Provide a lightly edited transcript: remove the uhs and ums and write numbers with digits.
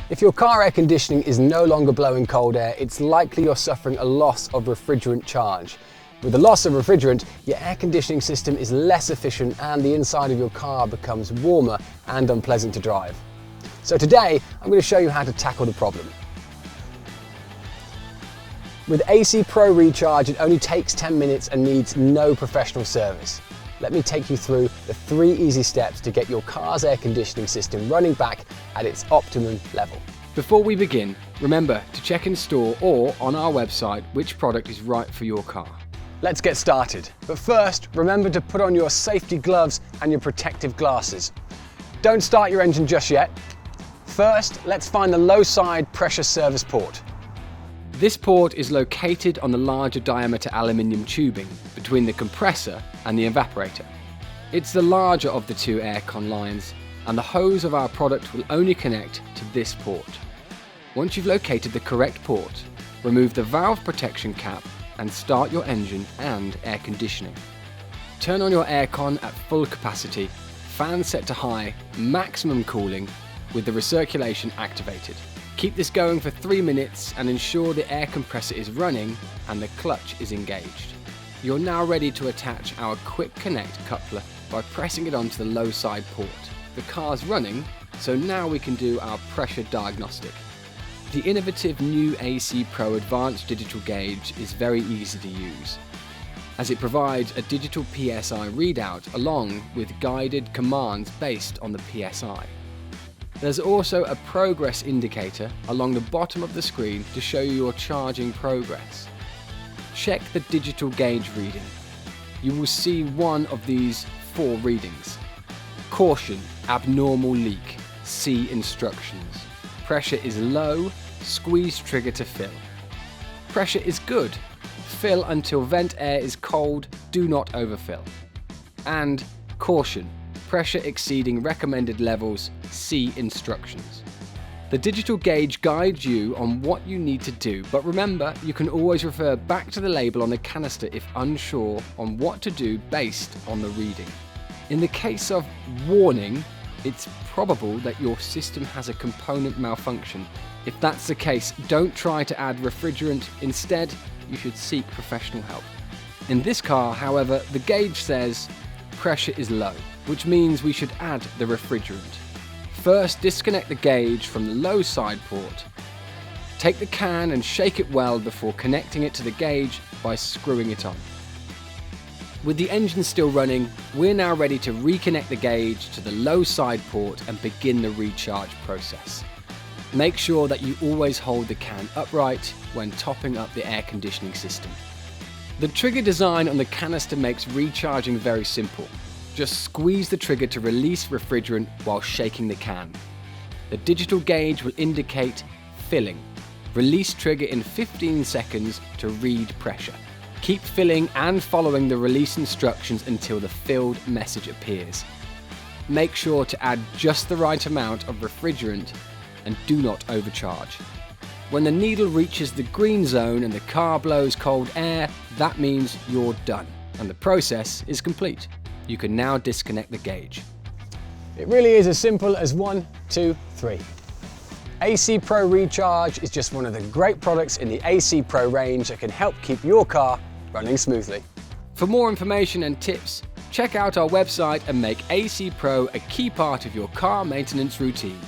If your car air conditioning is no longer blowing cold air, it's likely you're suffering a loss of refrigerant charge. With the loss of refrigerant, your air conditioning system is less efficient and the inside of your car becomes warmer and unpleasant to drive. So today, I'm going to show you how to tackle the problem. With AC Pro Recharge, it only takes 10 minutes and needs no professional service. Let me take you through the 3 easy steps to get your car's air conditioning system running back at its optimum level. Before we begin, remember to check in store or on our website which product is right for your car. Let's get started. But first, remember to put on your safety gloves and your protective glasses. Don't start your engine just yet. First, let's find the low side pressure service port. This port is located on the larger diameter aluminium tubing between the compressor and the evaporator. It's the larger of the 2 aircon lines, and the hose of our product will only connect to this port. Once you've located the correct port, remove the valve protection cap and start your engine and air conditioning. Turn on your aircon at full capacity, fan set to high, maximum cooling, with the recirculation activated. Keep this going for 3 minutes and ensure the air compressor is running and the clutch is engaged. You're now ready to attach our Quick Connect coupler by pressing it onto the low side port. The car's running, so now we can do our pressure diagnostic. The innovative new AC Pro Advanced Digital Gauge is very easy to use, as it provides a digital PSI readout along with guided commands based on the PSI. There's also a progress indicator along the bottom of the screen to show you your charging progress. Check the digital gauge reading. You will see one of these 4 readings. Caution, abnormal leak. See instructions. Pressure is low, squeeze trigger to fill. Pressure is good. Fill until vent air is cold, do not overfill. And caution, pressure exceeding recommended levels, see instructions. The digital gauge guides you on what you need to do, but remember, you can always refer back to the label on the canister if unsure on what to do based on the reading. In the case of warning, it's probable that your system has a component malfunction. If that's the case, don't try to add refrigerant. Instead, you should seek professional help. In this car, however, the gauge says pressure is low, which means we should add the refrigerant. First, disconnect the gauge from the low side port. Take the can and shake it well before connecting it to the gauge by screwing it on. With the engine still running, we're now ready to reconnect the gauge to the low side port and begin the recharge process. Make sure that you always hold the can upright when topping up the air conditioning system. The trigger design on the canister makes recharging very simple. Just squeeze the trigger to release refrigerant while shaking the can. The digital gauge will indicate filling. Release trigger in 15 seconds to read pressure. Keep filling and following the release instructions until the filled message appears. Make sure to add just the right amount of refrigerant and do not overcharge. When the needle reaches the green zone and the car blows cold air, that means you're done and the process is complete. You can now disconnect the gauge. It really is as simple as 1, 2, 3. AC Pro Recharge is just one of the great products in the AC Pro range that can help keep your car running smoothly. For more information and tips, check out our website and make AC Pro a key part of your car maintenance routine.